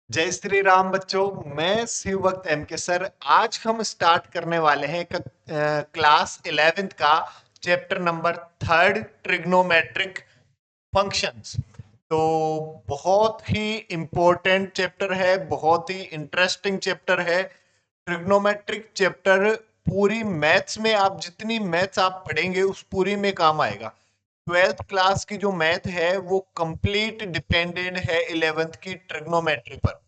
जय श्री राम बच्चों। मैं शिव भक्त एम के सर। आज हम स्टार्ट करने वाले हैं क्लास 11th का चैप्टर नंबर 3 ट्रिग्नोमेट्रिक फंक्शंस। तो बहुत ही इम्पोर्टेंट चैप्टर है, बहुत ही इंटरेस्टिंग चैप्टर है ट्रिग्नोमेट्रिक चैप्टर। पूरी मैथ्स में आप जितनी मैथ्स आप पढ़ेंगे उस पूरी में काम आएगा। 12th क्लास की जो मैथ है वो कंप्लीट डिपेंडेंट है 11th की ट्रिग्नोमेट्री पर।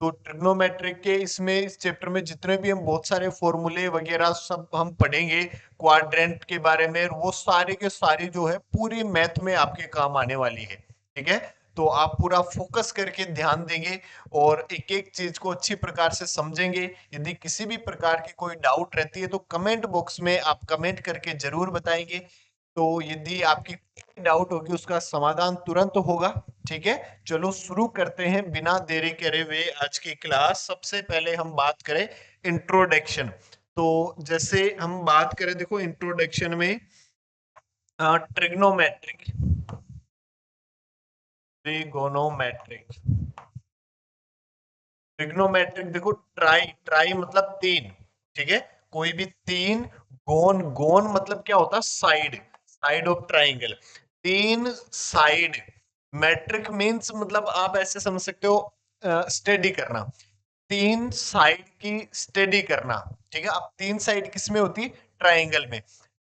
तो ट्रिग्नोमेट्रिक के इसमें इस चैप्टर में जितने भी हम बहुत सारे फॉर्मूले वगैरह सब हम पढ़ेंगे क्वाड्रेंट के बारे में, वो सारे के सारी जो है पूरी मैथ में आपके काम आने वाली है। ठीक है, तो आप पूरा फोकस करके ध्यान देंगे और एक एक चीज को अच्छी प्रकार से समझेंगे। यदि किसी भी प्रकार की कोई डाउट रहती है तो कमेंट बॉक्स में आप कमेंट करके जरूर बताएंगे। तो यदि आपकी डाउट होगी उसका समाधान तुरंत होगा। ठीक है, चलो शुरू करते हैं बिना देरी करे हुए आज की क्लास। सबसे पहले हम बात करें इंट्रोडक्शन। तो जैसे हम बात करें, देखो इंट्रोडक्शन में ट्रिग्नोमेट्रिक ट्रिगोनोमेट्रिक ट्रिग्नोमेट्रिक देखो, ट्राई ट्राई मतलब तीन। ठीक है, कोई भी तीन। गोन गोन मतलब क्या होता है? साइड, साइड ऑफ ट्राइंगल, तीन साइड। मैट्रिक मींस मतलब आप ऐसे समझ सकते हो, स्टडी करना, तीन साइड की स्टडी करना। ठीक है, अब तीन साइड किसमें होती? ट्राइंगल में।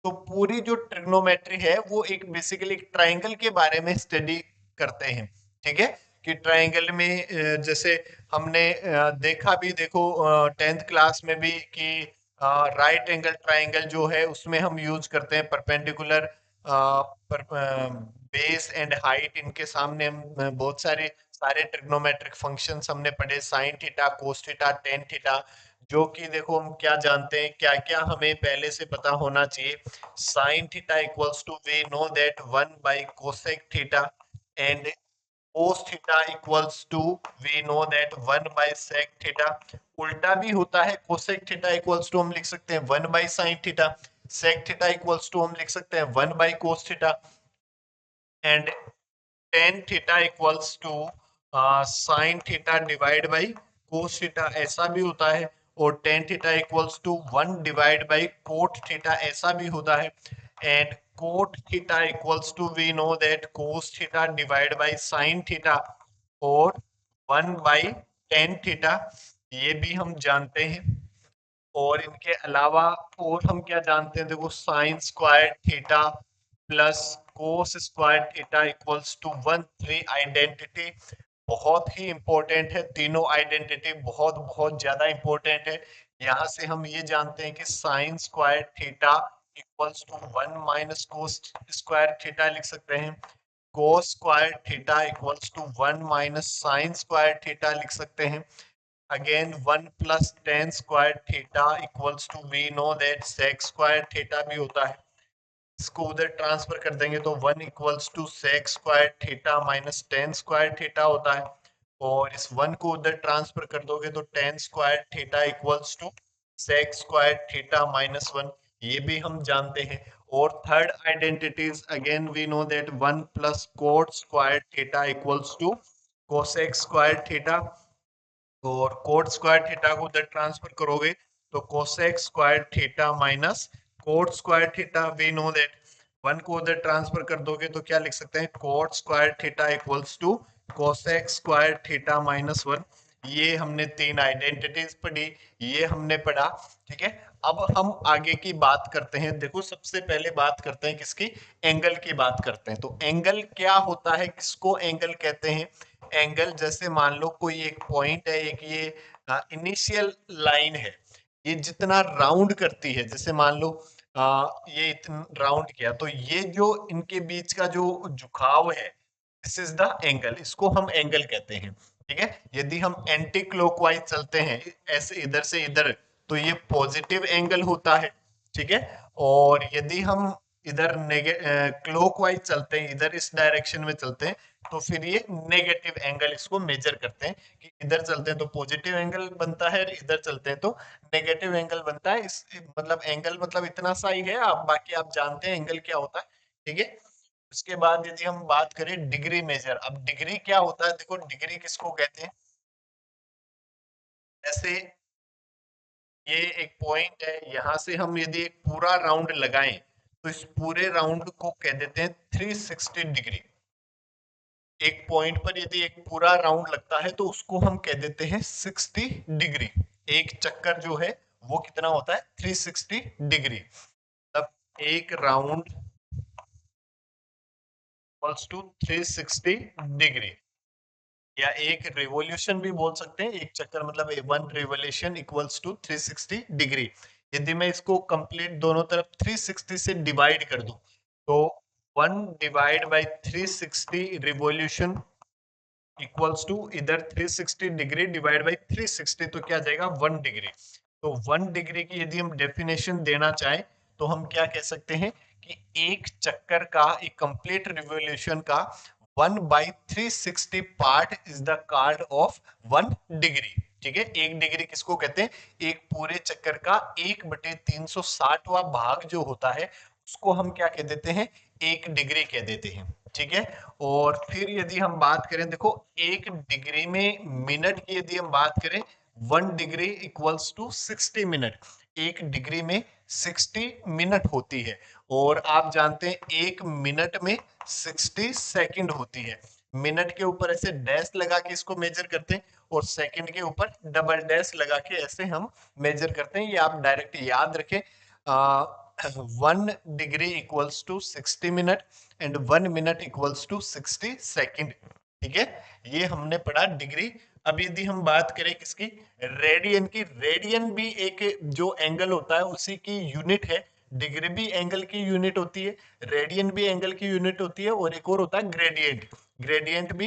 तो पूरी जो ट्रिग्नोमेट्री है वो एक बेसिकली एक ट्राइंगल के बारे में स्टडी करते हैं। ठीक है, कि ट्राइंगल में जैसे हमने देखा भी, देखो 10th क्लास में भी कि राइट एंगल ट्राइंगल जो है उसमें हम यूज करते हैं परपेंडिकुलर बेस एंड हाइट। इनके सामने हम बहुत सारे सारे ट्रिग्नोमेट्रिक फंक्शंस हमने पढ़े, sine theta, cos theta, tan theta. जो कि देखो हम क्या जानते हैं, क्या क्या हमें पहले से पता होना चाहिए। Sine theta equals to, we know that 1 by cosec theta, and cos theta equals to, we know that 1 by sec theta. उल्टा भी होता है, cosec थीटा इक्वल्स टू हम लिख सकते हैं 1 by sin theta, sec theta equals to हम लिख सकते हैं 1 by cos theta, and tan theta equals to sine theta divide by cos theta, ऐसा भी होता है। और tan theta equals to 1 divide by cot theta, ऐसा भी होता है। And cot theta equals to, we know that cos theta divide by sine theta, और 1/tan थीटा, ये भी हम जानते हैं। और इनके अलावा और हम क्या जानते हैं? देखो sine square theta plus cos square theta equals to 1। Three identity बहुत ही इंपॉर्टेंट है, तीनों आइडेंटिटी बहुत बहुत ज्यादा इंपॉर्टेंट है। यहाँ से हम ये जानते हैं कि sine square theta equals to 1 - cos square theta लिख सकते हैं। Cos square theta equals to 1 - sine square theta लिख सकते हैं। Again 1 + tan square theta equals to, we know that sec square theta भी होता है। इसको उधर ट्रांसफर कर देंगे तो 1 equals to sec square theta minus tan square theta होता है। और इस 1 को उधर ट्रांसफर कर दोगे तो tan square theta equals to sec square theta minus 1, ये भी हम जानते हैं। और third identities, again we know that 1 + cot square theta equals to cosec square theta. और कोट स्क्वायर थीटा को उधर ट्रांसफर करोगे तो cosec square theta minus cot square theta, we know that 1 को उधर ट्रांसफर कर दोगे तो क्या लिख सकते हैं? Cot square theta equals to cosec square theta minus 1। ये हमने तीन आइडेंटिटीज पढ़ी, ये हमने पढ़ा। ठीक है, अब हम आगे की बात करते हैं। देखो सबसे पहले बात करते हैं किसकी? एंगल की बात करते हैं। तो एंगल क्या होता है, किसको एंगल कहते हैं? एंगल जैसे मान लो कोई एक पॉइंट है, एक ये इनिशियल लाइन है, ये जितना राउंड करती है, जैसे मान लो ये इतना राउंड किया, तो ये जो इनके बीच का जो झुकाव है, दिस इज द एंगल, इसको हम एंगल कहते हैं। ठीक है, यदि हम एंटी क्लॉकवाइज चलते हैं, ऐसे इधर से इधर, तो ये पॉजिटिव एंगल होता है। ठीक है, और यदि हम इधर क्लॉकवाइज चलते हैं, इधर इस डायरेक्शन में चलते हैं, तो फिर ये नेगेटिव एंगल इसको मेजर करते हैं कि इधर चलते हैं तो पॉजिटिव एंगल बनता है, इधर चलते हैं तो नेगेटिव एंगल बनता है। इस मतलब एंगल मतलब इतना सा ही है, आप बाकी आप जानते हैं एंगल क्या होता है। ठीक है, उसके बाद यदि हम बात करें डिग्री मेजर, अब डिग्री क्या होता है, देखो डिग्री किसको कहते हैं, जैसे ये एक पॉइंट है, यहां से हम यदि एक पूरा राउंड लगाएं तो इस पूरे राउंड को कह देते हैं 360 डिग्री। एक पॉइंट पर यदि एक पूरा राउंड लगता है तो उसको हम कह देते हैं 60 डिग्री। एक चक्कर जो है वो कितना होता है, 360 डिग्री। तब एक राउंड इक्वल्स टू 360 डिग्री, या एक रिवॉल्यूशन भी बोल सकते हैं, एक चक्कर मतलब one revolution equals to 360 degree. यदि मैं इसको कंप्लीट दोनों तरफ 360 से डिवाइड कर दूं तो 1 divide by 360 revolution equals to इधर 360 डिग्री डिवाइड बाय 360, तो क्या जाएगा 1 डिग्री। तो 1 डिग्री की यदि हम डेफिनेशन देना चाहें तो हम क्या कह सकते हैं कि एक चक्कर का, एक कंप्लीट रिवॉल्यूशन का 1/360 part is the card of 1 degree. ठीक है, एक डिग्री किसको कहते हैं, एक पूरे चक्कर का 1/360वां भाग जो होता है उसको हम क्या कह देते हैं, एक डिग्री कह देते हैं। ठीक है, और फिर यदि हम बात करें, देखो एक डिग्री में मिनट की यदि हम बात करें, 1 डिग्री इक्वल्स टू 60 मिनट। एक डिग्री में 60 मिनट होती है, और आप जानते हैं एक मिनट में 60 सेकंड होती है। मिनट के ऊपर ऐसे डैश लगा के इसको मेजर करते हैं, और सेकंड के ऊपर डबल डैश लगा के ऐसे हम मेजर करते हैं। ये आप डायरेक्ट याद रखें, 1 degree equals to 60 minute and 1 minute equals to 60 second. ठीक है, ये हमने पढ़ा डिग्री। अब यदि हम बात करें किसकी, रेडियन की, रेडियन भी एक जो एंगल होता है उसी की यूनिट है। डिग्री भी एंगल की यूनिट होती है, रेडियन भी एंगल की यूनिट होती है, और एक और होता है ग्रेडियंट। ग्रेडियंट भी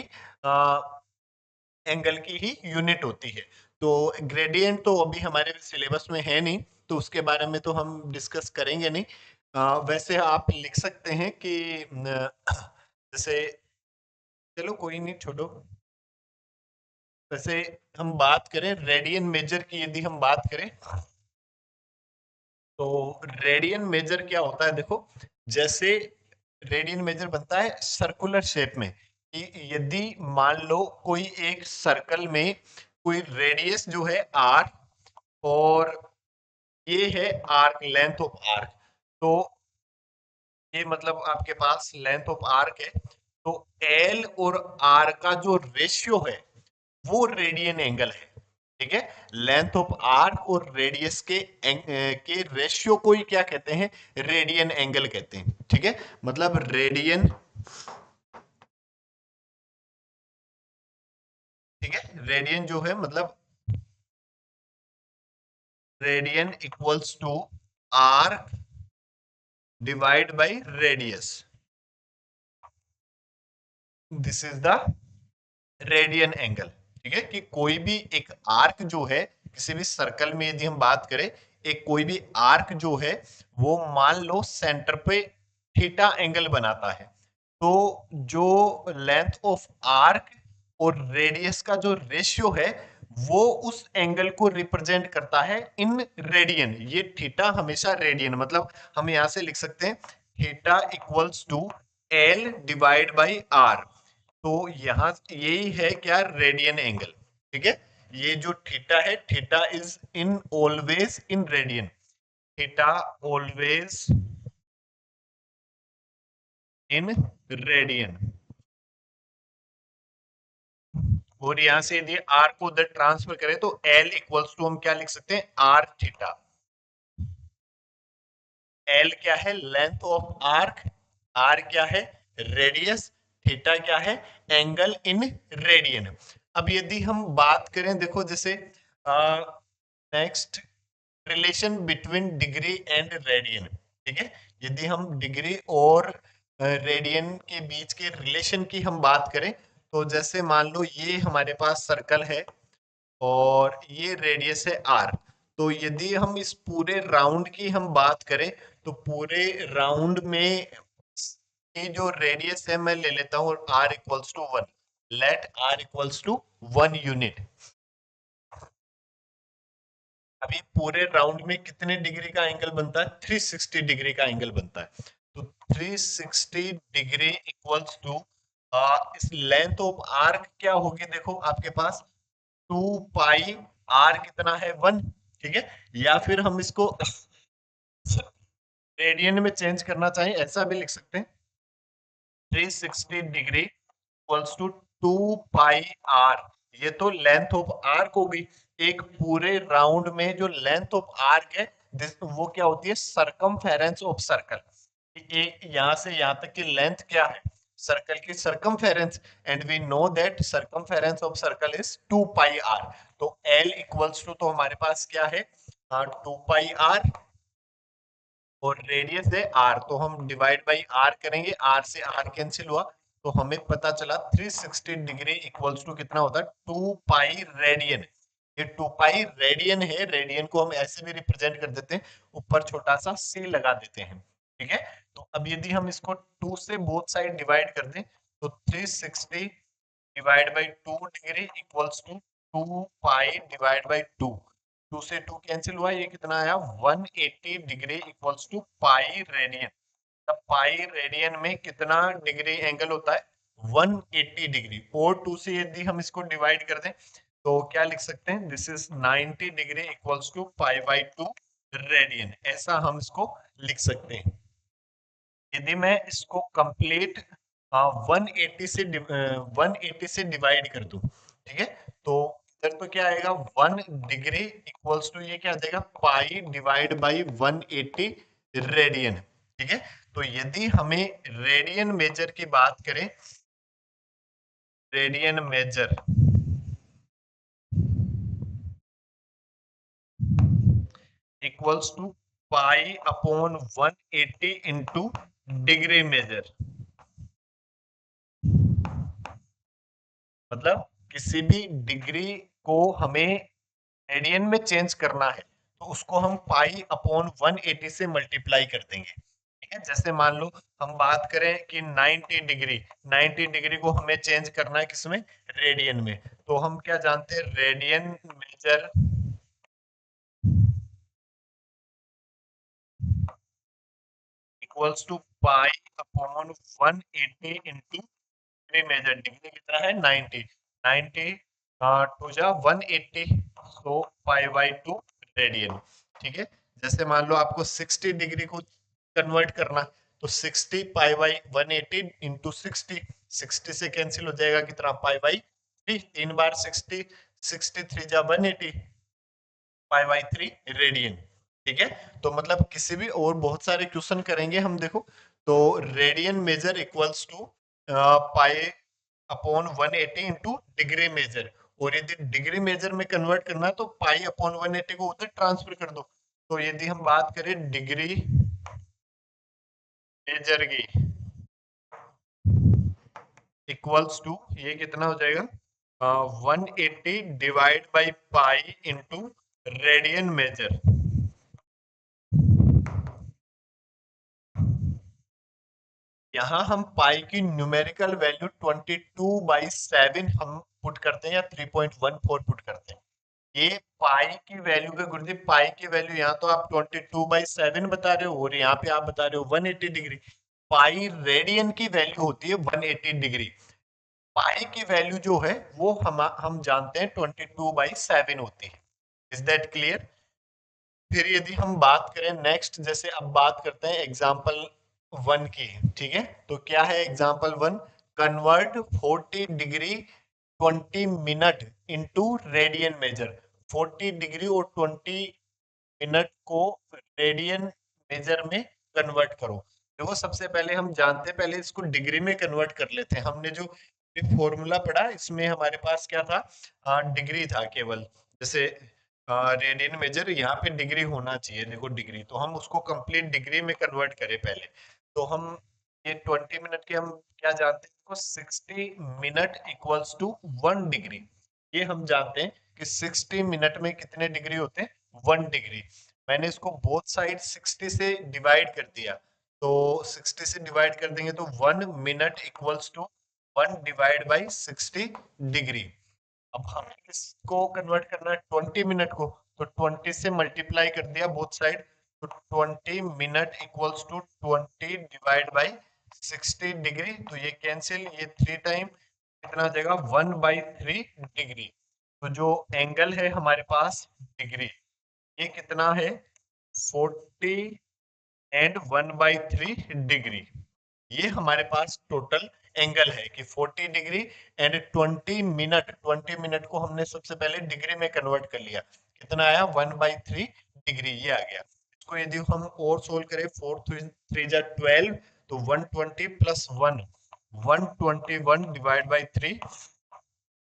एंगल की ही यूनिट होती है। तो ग्रेडियंट तो अभी हमारे सिलेबस में है नहीं, तो उसके बारे में तो हम डिस्कस करेंगे नहीं। वैसे आप लिख सकते हैं कि जैसे, चलो कोई नहीं छोड़ो। वैसे हम बात करें रेडियन मेजर की, यदि हम बात करें तो रेडियन मेजर क्या होता है, देखो जैसे रेडियन मेजर बनता है सर्कुलर शेप में, कि यदि मान लो कोई एक सर्कल में कोई रेडियस जो है आर, और ये है आर्क, लेंथ ऑफ आर्क, तो ये मतलब आपके पास लेंथ ऑफ आर्क है, तो एल और आर का जो रेशियो है वो रेडियन एंगल है। ठीक है, लेंथ ऑफ आर्क और रेडियस के रेशियो को ही क्या कहते हैं, रेडियन एंगल कहते हैं। ठीक है, मतलब रेडियन, ठीक है, रेडियन जो है मतलब radian equals to arc divide by radius, this is the radian angle. ठीक है, कि कोई भी एक आर्क जो है किसी भी सर्कल में यदि हम बात करें, एक कोई भी आर्क जो है वो मान लो सेंटर पे थीटा एंगल बनाता है, तो जो लेंथ ऑफ आर्क और रेडियस का जो रेशियो है वो उस एंगल को रिप्रेजेंट करता है इन रेडियन। ये थीटा हमेशा रेडियन, मतलब हम यहां से लिख सकते हैं theta equals to L divide by R. तो यहां यही है क्या, रेडियन एंगल। ठीक है, ये जो थीटा है, theta is in always in radian, theta always in radian. और यहां से यदि आर को उधर ट्रांसफर करें तो एल इक्वल्स टू हम क्या लिख सकते हैं, आर थीटा। एल क्या है, लेंथ ऑफ आर्क, आर क्या है, रेडियस, थीटा क्या है, एंगल इन रेडियन। अब यदि हम बात करें, देखो जैसे next, relation between degree and radian. ठीक है, यदि हम डिग्री और रेडियन के बीच के रिलेशन की हम बात करें, तो जैसे मान लो ये हमारे पास सर्कल है और ये रेडियस है आर, तो यदि हम इस पूरे राउंड की हम बात करें तो पूरे राउंड में की जो रेडियस है मैं ले लेता हूँ R equals to 1, let R equals to 1 unit. अभी पूरे राउंड में कितने डिग्री का एंगल बनता है, 360 डिग्री का एंगल बनता है। तो 360 डिग्री इक्वल्स टू इस लेंथ ऑफ आर्क क्या होगी, देखो आपके पास 2 पाई आर कितना है 1, ठीक है। या फिर हम इसको रेडियन में चेंज करना चाहें ऐसा भी लिख सकते हैं, 360 degree equals to 2 pi R. ये तो लेंथ ऑफ आर्क हो गई। एक पूरे राउंड में जो लेंथ ऑफ आर्क है वो क्या होती है, सरकमफेरेंस ऑफ सर्कल। यहाँ से यहाँ तक की लेंथ क्या है, सर्कल की circumference. And we know that circumference of circle is 2 pi R. तो एल इक्वल्स टू, तो हमारे पास क्या है 2 पाई आर, और रेडियस है आर, तो हम डिवाइड बाई आर करेंगे, आर से आर कैंसिल हुआ, तो हमें पता चला 360 डिग्री इक्वल्स टू कितना होता है 2 पाई रेडियन। ये 2 पाई रेडियन है, रेडियन को हम ऐसे भी रिप्रेजेंट कर देते हैं, ऊपर छोटा सा सी लगा देते हैं, ठीक है। तो अब यदि हम इसको 2 से बोथ साइड डिवाइड कर दें, तो 360 divide by 2 degree equals to 2 pi divide by 2। 2 से 2 कैंसिल हुआ, ये कितना आया 180 degree equals to pi radian. अब पाई रेडियन में कितना डिग्री एंगल होता है 180 डिग्री, और 2 से यदि हम इसको डिवाइड कर दें तो क्या लिख सकते हैं, this is 90 degree equals to pi by 2 radian, ऐसा हम इसको लिख सकते हैं। यदि मैं इसको कंप्लीट 180 से 180 से डिवाइड कर दूं, ठीक है, तो इधर तो क्या आएगा 1 डिग्री इक्वल्स टू, ये क्या आ जाएगा पाई डिवाइड बाई 180 रेडियन, ठीक है। तो यदि हमें रेडियन मेजर की बात करें, radian measure equals to pi upon 180 into degree measure. मतलब किसी भी डिग्री को हमें रेडियन में चेंज करना है, तो उसको हम पाई अपॉन 180 से मल्टीप्लाई कर देंगे, ठीक है। जैसे मान लो हम बात करें कि 90 डिग्री, 90 डिग्री को हमें चेंज करना है किसमें, रेडियन में, तो हम क्या जानते हैं, radian measure equals to pi upon 180 into degree measure. Degree कितना है 90, 90 टू जा 180, सो पाई बाई 2 रेडियन, ठीक है। जैसे मान लो आपको 60 डिग्री को कन्वर्ट करना, तो 60 पाई बाई 180 इंटू 60, 60 से कैंसिल हो जाएगा कितना पाई बाई 3, 3 बार 60, 63 जा 180 पाई बाई 3 रेडियन, ठीक है। तो मतलब किसी भी और बहुत सारे क्वेश्चन करेंगे हम, देखो तो radian measure equals to pi upon 180 into degree measure, और यदि डिग्री मेजर में कन्वर्ट करना है तो पाई अपॉन 180 को उधर ट्रांसफर कर दो। तो यदि हम बात करें डिग्री मेजर की इक्वल्स टू, ये कितना हो जाएगा 180 divide by pi into radian major. यहाँ हम पाई की न्यूमेरिकल वैल्यू 22/7 हम पुट करते हैं, या 3.14 पुट करते हैं। ये पाई की वैल्यू का गुरुजी, पाई की वैल्यू यहाँ तो आप 22/7 बता रहे हो, और यहाँ पे आप बता रहे हो 180 डिग्री। पाई रेडियन की वैल्यू होती है 180 डिग्री। पाई की वैल्यू जो है वो हम जानते हैं 22/7 होती है। Is that clear? फिर यदि हम बात करें नेक्स्ट, जैसे अब बात करते हैं एग्जाम्पल 1 की, ठीक है। तो क्या है example 1, convert 40 degree 20 minute into radian major. 40 degree और 20 मिनट को रेडियन मेजर में कन्वर्ट करो। देखो सबसे पहले हम जानते हैं, पहले इसको डिग्री में कन्वर्ट कर लेते हैं। हमने जो फॉर्मूला पढ़ा इसमें हमारे पास क्या था, डिग्री था केवल। जैसे रेडियन मेजर, यहाँ पे डिग्री होना चाहिए, देखो डिग्री, तो हम उसको कंप्लीट डिग्री में कन्वर्ट करें पहले। तो हम ये 20 मिनट के हम क्या जानते हैं, इसको 60 मिनट इक्वल्स टू 1 डिग्री। ये हम जानते हैं कि 60 मिनट में कितने डिग्री होते हैं 1 डिग्री। मैंने इसको बोथ साइड 60 से डिवाइड कर दिया, तो 60 से डिवाइड कर देंगे तो 1 मिनट इक्वल्स टू 1/60 डिग्री। अब हमें किसको कन्वर्ट करना है 20 मिनट को, तो 20 से मल्टीप्लाई कर दिया बोथ साइड, तो 20 minute equals to 20 divide by 60 degree, तो ये कैंसिल, ये 3 टाइम कितना आ जाएगा 1/3 डिग्री। तो जो एंगल है हमारे पास डिग्री, ये कितना है 40 एंड 1/3 डिग्री। ये हमारे पास टोटल एंगल है कि 40 डिग्री एंड 20 मिनट। 20 मिनट को हमने सबसे पहले डिग्री में कन्वर्ट कर लिया, कितना आया 1/3 डिग्री, ये आ गया। इसको यदि हम और सोल्व करें, 4 3 जा 12, तो 120 प्लस 1 121 डिवाइड बाई 3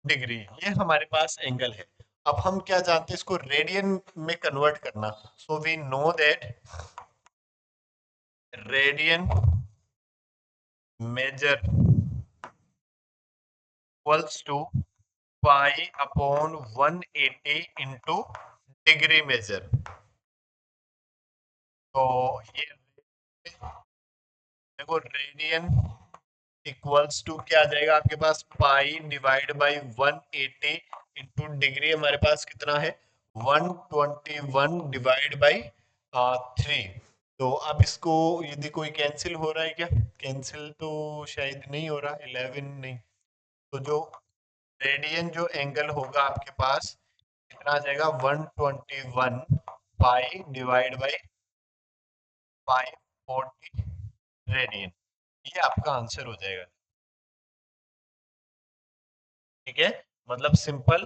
डिग्री, ये हमारे पास एंगल है। अब हम क्या जानते हैं, इसको रेडियन में कन्वर्ट करना। So we know that radian measure equals to pi upon 180 into degree measure. तो ये देखो रेडियन इक्वल्स टू क्या आ जाएगा आपके पास, pi divide by 180 into degree, हमारे पास कितना है 121 डिवाइड बाई 3। तो अब इसको यदि कोई कैंसिल हो रहा है क्या, कैंसिल तो शायद नहीं हो रहा, 11 नहीं। तो जो रेडियन जो एंगल होगा आपके पास कितना आ जाएगा 121 पाई डिवाइड बाई 540 रेडियन, ये आपका आंसर हो जाएगा। ठीक है, मतलब सिंपल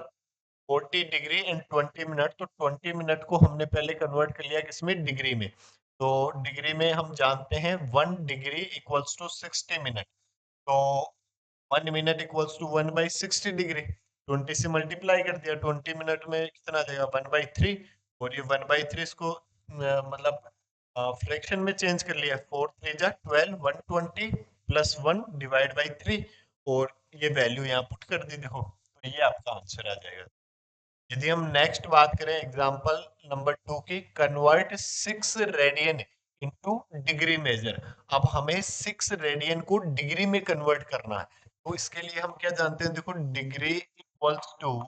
40 डिग्री इन 20 मिनट, तो 20 मिनट को हमने पहले कन्वर्ट कर लिया किसमें, डिग्री में। तो डिग्री में हम जानते हैं 1 डिग्री इक्वल्स टू 60 मिनट। तो 1 मिनट इक्वल्स टू 1/60 डिग्री, 20 से मल्टीप्लाई कर दिया, 20 मिनट में कितना आ जाएगा 1/3। और ये 1/3 इसको मतलब फ्रैक्शन में चेंज कर लिया, 4 3 जा 12, 120 प्लस 1 डिवाइड बाई 3, और ये वैल्यू यहाँ पुट कर दी, देखो तो ये आपका आंसर आ जाएगा। यदि हम नेक्स्ट बात करें एग्जांपल नंबर 2 की, convert 6 radian into degree measure. अब हमें 6 रेडियन को डिग्री में कन्वर्ट करना है, तो इसके लिए हम क्या जानते हैं, देखो degree equals to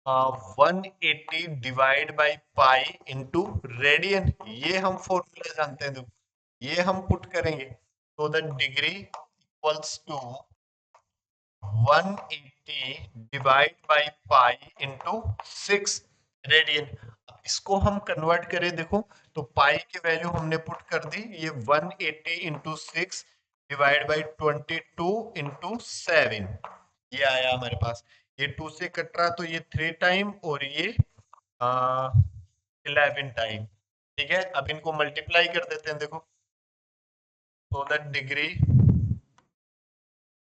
180 divide by pi into radian, ये हम फॉर्मूला जानते हैं, देखो ये हम पुट करेंगे। तो the degree equals to 180 divide by pi into 6 radian. इसको हम कन्वर्ट करें, देखो तो पाई की वैल्यू हमने पुट कर दी, ये 180 इंटू 6 डिवाइड बाई 22 इंटू 7, ये आया हमारे पास। ये 2 से कट रहा, तो ये 3 टाइम और ये 11 टाइम। ठीक है, अब इनको मल्टीप्लाई कर देते हैं, देखो तो द डिग्री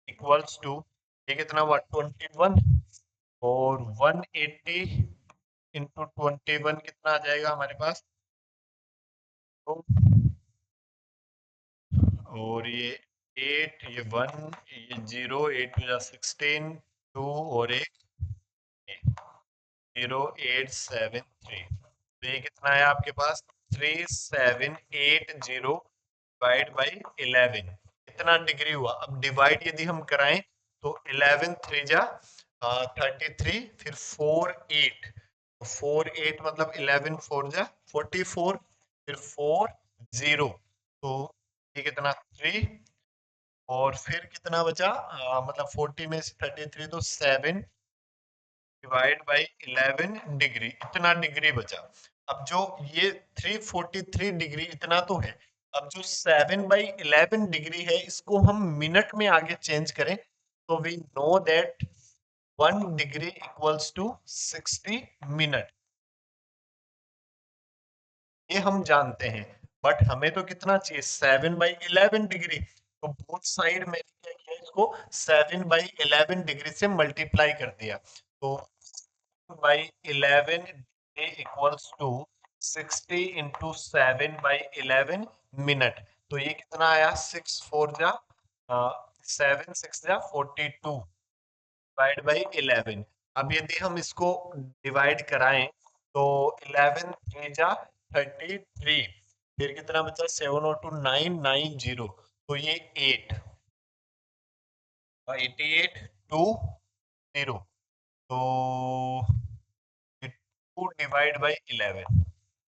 इक्वल्स टू, ये कितना हुआ 21, और 180 इंटू 21 कितना आ जाएगा हमारे पास, तो और ये 8, ये 1, ये 0, 8 टू 16, 2 और एक 0873, तो ये कितना है आपके पास 3780 डिवाइड बाई 11, इतना डिग्री हुआ। अब डिवाइड यदि हम कराएं, तो 11 3 जा 33, फिर 4 8, 4 8 मतलब 11 4 जा 44, फिर 4 0, तो ये कितना 3, और फिर कितना बचा, मतलब 40 में से 33, तो 7 डिवाइड बाई 11 डिग्री, इतना डिग्री बचा। अब जो ये 343 डिग्री इतना तो है, अब जो 7/11 डिग्री है, इसको हम मिनट में आगे चेंज करें, तो we know that 1 degree equals to 60 minute, ये हम जानते हैं। बट हमें तो कितना चाहिए 7/11 डिग्री, तो बोथ साइड मैंने क्या किया, इसको 7/11 डिग्री से मल्टीप्लाई कर दिया, तो by 11 equals to 60 into 7/11 minute, तो ये कितना आया 6 4 जा 7 6 जा 42 डिवाइड बाई 11। अब यदि हम इसको डिवाइड कराएं, तो 11 3 जा 33, फिर कितना बचा 7 और 2 9 9 0, तो ये 8 88 2 0, तो 2 डिवाइड बाई 11,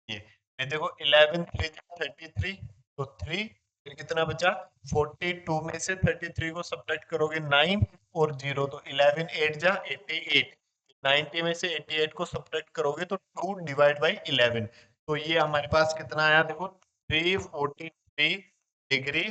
ये ये देखो 11 3 33, तो 3, फिर कितना बचा 42 में से 33 को सब्ट्रैक्ट करोगे 9 और 0, तो 11 8 जा 88, 90 में से 88 को सब्ट्रैक्ट करोगे तो 2 डिवाइड बाई 11, तो ये हमारे पास कितना आया देखो 343 डिग्री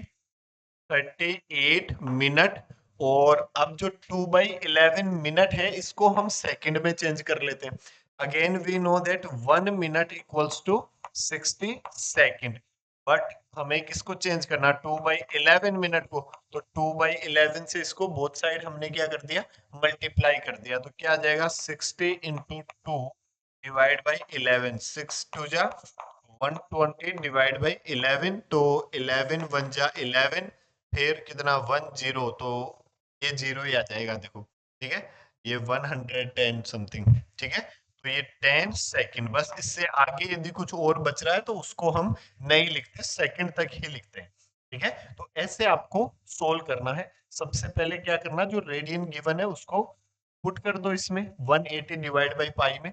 38 मिनट। और अब जो 2/11 मिनट है इसको हम सेकंड में चेंज कर लेते हैं। Again we know that 1 minute equals to 60 second, but हमें किसको चेंज करना 2/11 मिनट को, तो 2/11 से इसको बोथ साइड हमने क्या कर दिया मल्टीप्लाई कर दिया, तो क्या आ जाएगा 60 इंटू 2 डिवाइड बाई 11, 6 2 जा 120 डिवाइड बाई 11, तो 11 1 जा 11, फिर कितना 10, तो ये जीरो ही आ जाएगा देखो, ठीक है, ये 110 समथिंग, ठीक है, तो ये 10 सेकंड, बस इससे आगे यदि कुछ और बच रहा है तो उसको हम नहीं लिखते, सेकंड तक ही लिखते हैं, ठीक है। तो ऐसे आपको सोल्व करना है। सबसे पहले क्या करना, जो रेडियन गिवन है उसको पुट कर दो इसमें 180 डिवाइड बाई पाई में,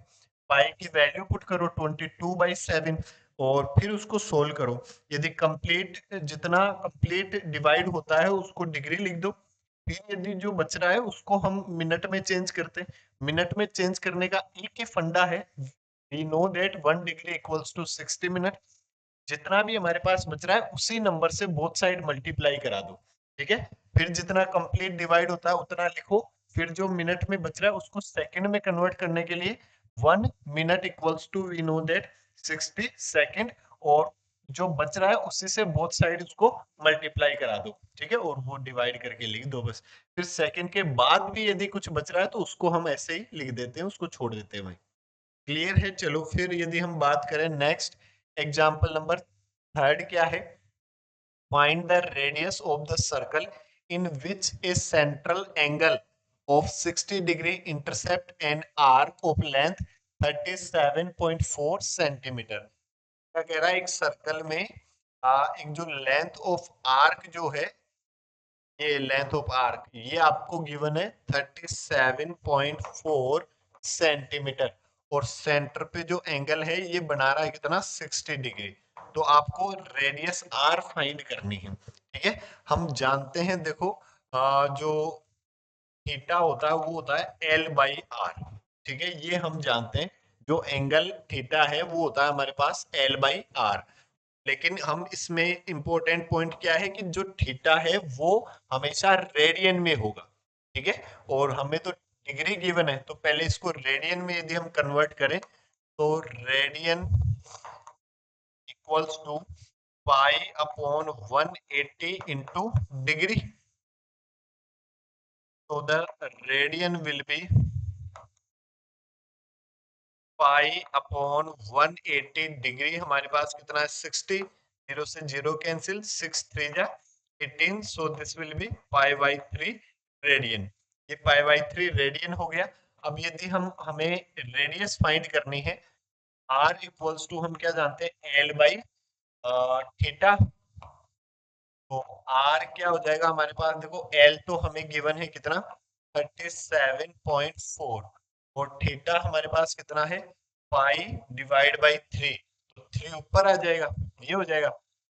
पाई की वैल्यू पुट करो 22/7 और फिर उसको सोल्व करो। यदि कंप्लीट जितना कंप्लीट डिवाइड होता है उसको डिग्री लिख दो, फिर यदि जो बच रहा है उसको हम मिनट में चेंज करते हैं। मिनट में चेंज करने का एक ही फंडा है, we know that 1 degree equals to 60 minute. जितना भी हमारे पास बच रहा है उसी नंबर से बोथ साइड मल्टीप्लाई करा दो, ठीक है। फिर जितना कंप्लीट डिवाइड होता है उतना लिखो, फिर जो मिनट में बच रहा है उसको सेकंड में कन्वर्ट करने के लिए 1 minute equals to we know that 60 second, और जो बच रहा है उसी से बोथ साइड उसको मल्टीप्लाई करा दो, ठीक है, और वो डिवाइड करके लिख दो बस। फिर सेकंड के बाद भी यदि कुछ बच रहा है तो उसको हम ऐसे ही लिख देते हैं, उसको छोड़ देते हैं भाई। क्लियर है। चलो फिर यदि हम बात करें नेक्स्ट एग्जांपल नंबर थर्ड क्या है, find the radius of the circle in which A central angle of 60 degree intercept an arc of length 37.4 centimetre. क्या कह रहा है, एक सर्कल में एक जो लेंथ ऑफ आर्क जो है, ये लेंथ ऑफ आर्क ये आपको गिवन है 37.4 सेंटीमीटर, और सेंटर पे जो एंगल है ये बना रहा है कितना 60 डिग्री, तो आपको रेडियस आर फाइंड करनी है, ठीक है। हम जानते हैं देखो जो थीटा होता है वो होता है एल बाई आर, ठीक है, ये हम जानते हैं। जो एंगल थीटा है वो होता है हमारे पास एल बाई आर, लेकिन हम इसमें इंपॉर्टेंट पॉइंट क्या है कि जो थीटा है वो हमेशा रेडियन में होगा, ठीक है। और हमें तो डिग्री गिवन है, तो पहले इसको रेडियन में यदि हम कन्वर्ट करें तो radian equals to pi upon 180 into degree, तो the radian will be pi upon 180 degree, हमारे पास कितना है 60, 0 से 0 कैंसिल, 6 3 जा 18, so this will be pi by 3 radian. ये पाई बाई 3 रेडियन हो गया। अब यदि हमें रेडियस फाइंड करनी है, आर इक्वल्स टू हम क्या जानते हैं एल बाई थीटा, तो आर क्या हो जाएगा हमारे पास देखो, एल तो हमें गिवन है कितना 37.4, और थीटा हमारे पास कितना है पाई डिवाइड बाई 3, तो 3 ऊपर आ जाएगा, ये हो जाएगा।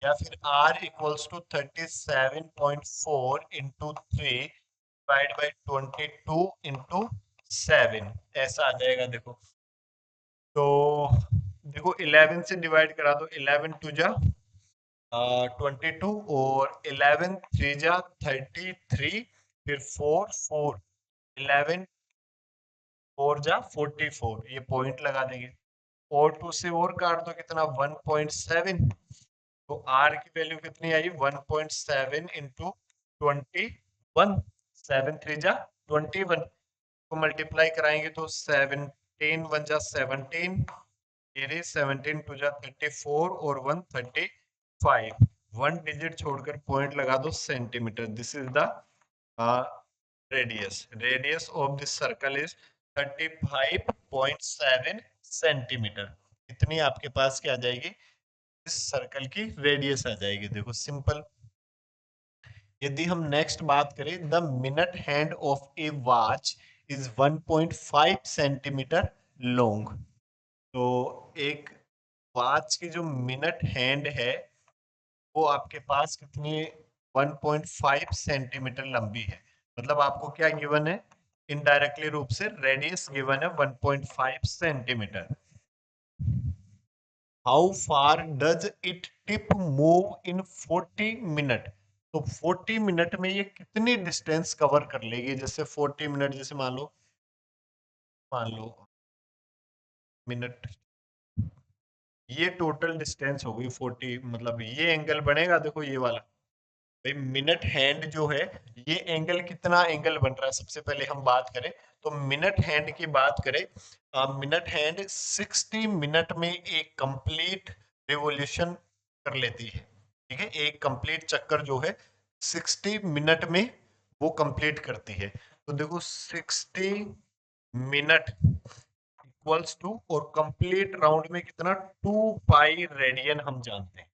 या फिर R equals to 37.4 into 3 divide by 22 into 7, ऐसा आ जाएगा देखो। तो देखो 11 से डिवाइड करा दो, 11 टू जा 22, और 11 थ्री जा 33, फिर 4 4, 11 4 जा 44, ये पॉइंट लगा देंगे, और 2 से और काट दो कितना 1.7, तो आर की वैल्यू कितनी आई 1.7 इंटू 21, 7 3 जा 21 को मल्टीप्लाई कराएंगे तो 17 1 जा 17, ये रही 17 2 जा 34 और 1 35, वन डिजिट छोड़कर पॉइंट लगा दो centimetre, this is the radius of this circle is 35.7 centimetre. इतनी आपके पास क्या आ जाएगी, इस सर्कल की रेडियस आ जाएगी, देखो सिंपल। यदि हम नेक्स्ट बात करें, the minute hand of A watch is 1.5 centimetre long, तो एक वॉच की जो मिनट हैंड है वो आपके पास कितनी 1.5 सेंटीमीटर लंबी है। मतलब आपको क्या गिवन है, इनडायरेक्टली रूप से रेडियस गिवन है 1.5 centimetre. How far does it tip move in 40 minute. तो 40 मिनट में ये कितनी डिस्टेंस कवर कर लेगी, जैसे 40 मिनट, जैसे मान लो मिनट, ये टोटल डिस्टेंस होगी 40, मतलब ये एंगल बनेगा, देखो ये वाला, भाई मिनट हैंड जो है, ये एंगल कितना एंगल बन रहा है, सबसे पहले हम बात करें तो मिनट हैंड की बात करें। मिनट हैंड 60 मिनट में एक कंप्लीट रिवॉल्यूशन कर लेती है। ठीक है, एक कंप्लीट चक्कर जो है 60 मिनट में वो कंप्लीट करती है। तो देखो 60 मिनट इक्वल्स टू, और कंप्लीट राउंड में कितना, 2 पाई रेडियन हम जानते हैं।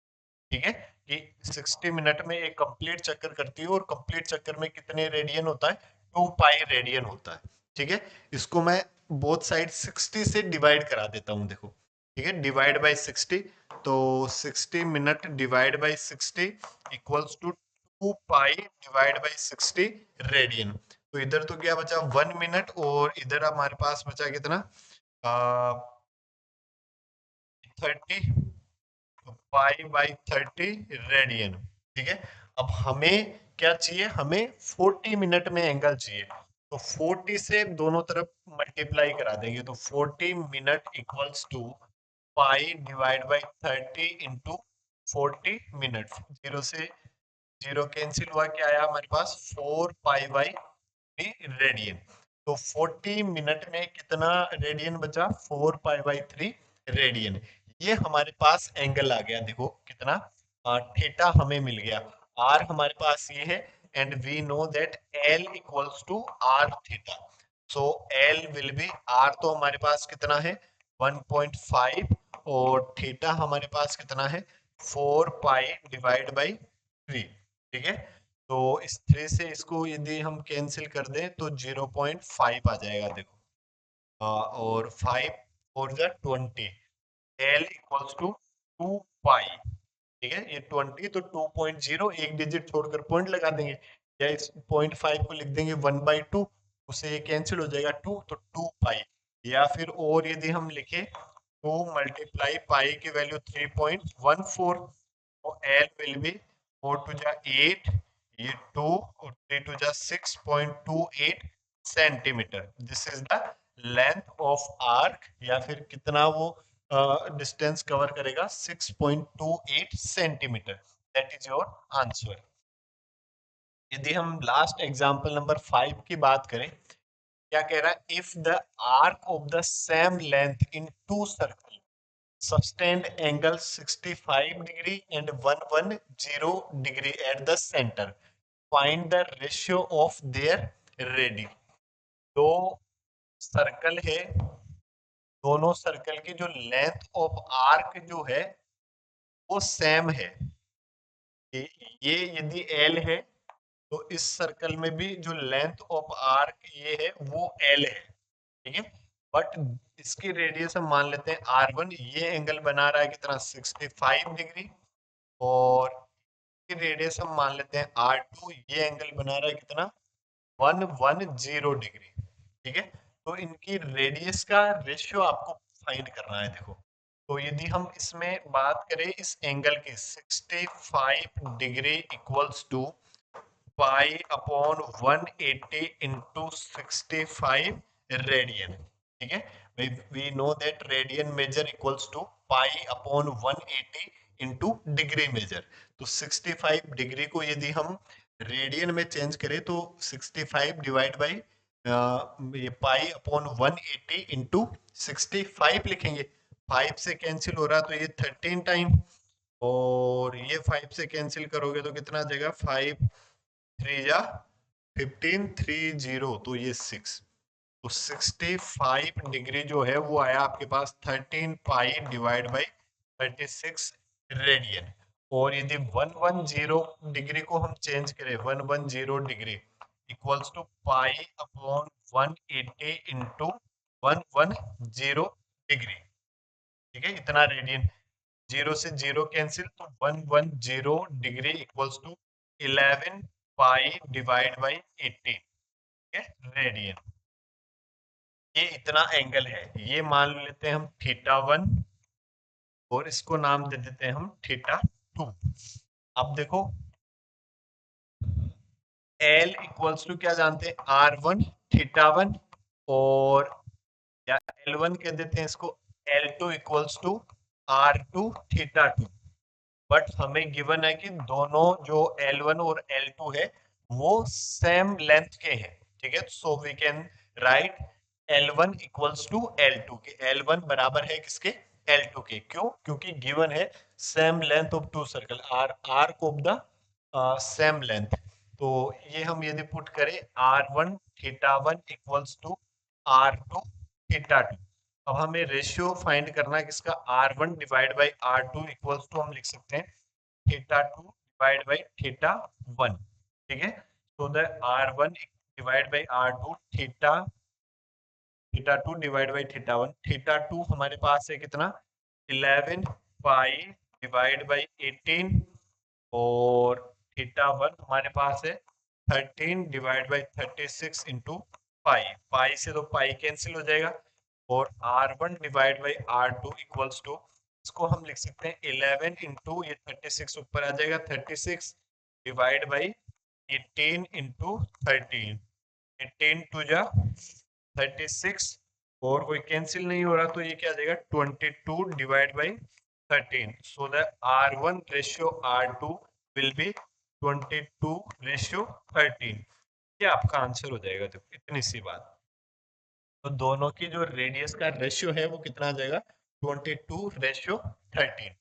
ठीक है, कि 60 मिनट में एक कंप्लीट चक्कर करती है, और कंप्लीट चक्कर में कितने रेडियन होता है, 2 पाई रेडियन होता है। ठीक है, इसको मैं बोथ साइड 60 से डिवाइड करा देता हूं, देखो। ठीक है, डिवाइड बाय 60, तो 60 minute divide by 60 equals to 2 pi divide by 60 radian. तो इधर तो क्या बचा 1 मिनट, और इधर हमारे पास बचा कितना, 30, पाई बाई 30 रेडियन। ठीक है, अब हमें क्या चाहिए, हमें 40 मिनट में एंगल चाहिए, तो 40 से दोनों तरफ मल्टीप्लाई करा देंगे, तो 40 minute equals to pi divide by 30 into 40 minute. Zero से जीरो कैंसिल हुआ, क्या आया हमारे पास, 4 पाई बाई 3 रेडियन। तो 40 मिनट में कितना रेडियन बचा, 4 पाई बाई 3 रेडियन। ये हमारे पास एंगल आ गया, देखो कितना, थीटा हमें मिल गया। आर हमारे पास ये है, and we know that L equals to R theta. So L will be, R तो हमारे पास कितना है 1.5, और थीटा हमारे पास कितना है 4 पाई डिवाइड बाई 3। ठीक है, तो इस 3 से इसको यदि हम कैंसिल कर दें तो 0.5 आ जाएगा, देखो। और 5 फोर जा 20, एल इक्वल्स टू 2 पाई। ठीक है, ये 20 तो 2.0, एक डिजिट छोड़कर पॉइंट लगा देंगे, या इस 0.5 को लिख देंगे 1/2, उससे ये कैंसिल हो जाएगा 2, तो 2 पाई। या फिर और यदि हम लिखे 2 मल्टीप्लाई पाई की वैल्यू 3.14, तो एल विल बी 4 टू जा 8, ये 2, और 3 टू जा 6.28 centimetre. This is the length of arc, या फिर कितना वो डिस्टेंस कवर करेगा, 6.28 centimetre. That is your answer. यदि हम लास्ट एग्जांपल नंबर 5 की बात करें, क्या कह रहा है, if the arc of the same length in two circle sustained angle 65 degree and 110 degree at the center, find the ratio of their radii। दो सर्कल है, दोनों सर्कल की जो लेंथ ऑफ आर्क जो है वो सेम है। ये ये यदि एल है, तो इस सर्कल में भी जो लेंथ ऑफ आर्क ये है वो एल है। ठीक है, बट इसकी रेडियस हम मान लेते हैं R1, ये एंगल बना रहा है कितना 65 डिग्री, और रेडियस हम मान लेते हैं R2, ये एंगल बना रहा है कितना 110 डिग्री। ठीक है, तो इनकी रेडियस का रेशियो आपको फाइंड करना है, देखो। तो यदि हम इसमें बात करें इस एंगल की, 65 degree equals to pi upon 180 into 65 radian. ठीक है, we know that radian measure equals to pi upon 180 into degree measure. तो 65 डिग्री को यदि हम रेडियन में चेंज करें तो 65 डिवाइड बाई ये पाई अपॉन 180 इंटू 65 लिखेंगे। 5 से कैंसिल हो रहा तो ये 13 टाइम, और ये 5 से कैंसिल करोगे तो कितना आ जाएगा, 5 3 जा 15, 30, तो ये 6। तो 65 डिग्री जो है वो आया आपके पास 13 पाई डिवाइड बाई 36 रेडियन। और यदि 110 डिग्री को हम चेंज करें, 110 degree equals to pi upon 180 into 110 degree. ठीक है, इतना रेडियन। 0 से 0 कैंसिल, तो 110 degree equals to 11 pi divide by 18, ठीक है, रेडियन। ये इतना एंगल है, ये मान लेते हैं हम थीटा 1 और इसको नाम दे देते हैं हम थीटा 2। अब देखो एल इक्वल्स टू क्या जानते हैं, R1 थीटा 1, और या L1 कह देते हैं इसको, L2 equals to R2 theta 2। But हमें गिवन है कि दोनों जो L1 और L2 है वो सेम लेंथ के हैं, ठीक है। So we can write L1 equals to L2 के, L1 बराबर है किसके, L2 के। क्यों, क्योंकि गिवन है same length of two circle, arc of the same length. तो ये हम यदि पुट करें R1 theta 1 equals to R2 theta 2, अब हमें रेशियो फाइंड करना है किसका, R1 divide by R2 equals to हम लिख सकते हैं थीटा 2 डिवाइड बाई थीटा 1, ठीक है। So the R1 divide by R2 theta 2 divide by theta 1, theta 2 हमारे पास है कितना, 11 पाई डिवाइड बाई 18, और थीटा 1 हमारे पास है 13 डिवाइड बाई 36 इंटू पाई, पाई से तो पाई कैंसिल हो जाएगा, और R1 divide by R2 equals to, इसको हम लिख सकते हैं 11 इंटू ये 36 ऊपर आ जाएगा, 36 डिवाइड बाई 18 इंटू 13, 18 टू जा 36, और कोई कैंसिल नहीं हो रहा तो ये क्या आ जाएगा 22 divide by 13। So the R1 ratio R2 will be 22:13। ये आपका आंसर हो जाएगा। देखो इतनी सी बात, तो दोनों की जो रेडियस का रेशियो है वो कितना आ जाएगा, 22:13।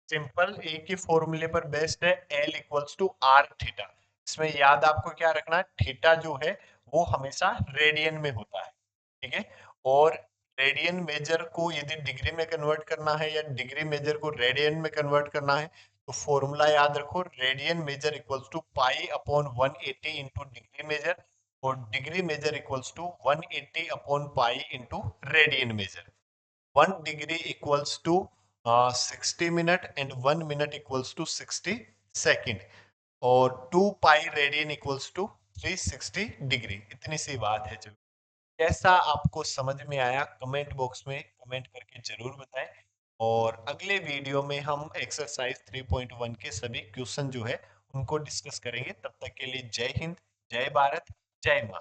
सिंपल एक ही फॉर्मूले पर बेस्ड है, L equals to R theta. इसमें याद आपको क्या रखना है, थीटा जो है वो हमेशा रेडियन में होता है, ठीक है। और रेडियन मेजर को यदि डिग्री में कन्वर्ट करना है या डिग्री मेजर को रेडियन में कन्वर्ट करना है, तो फॉर्मूला याद रखो, radian measure equals to pi upon 180 into degree measure, और degree measure equals to 180 upon pi into radian measure. 1 degree equals to 60 minute and 1 minute equals to 60 second, और 2 pi radian equals to 360 degree. इतनी सी बात है। चलो कैसा आपको समझ में आया, कमेंट बॉक्स में कमेंट करके जरूर बताएं, और अगले वीडियो में हम एक्सरसाइज 3.1 के सभी क्वेश्चन जो है उनको डिस्कस करेंगे। तब तक के लिए जय हिंद, जय भारत, जय माँ।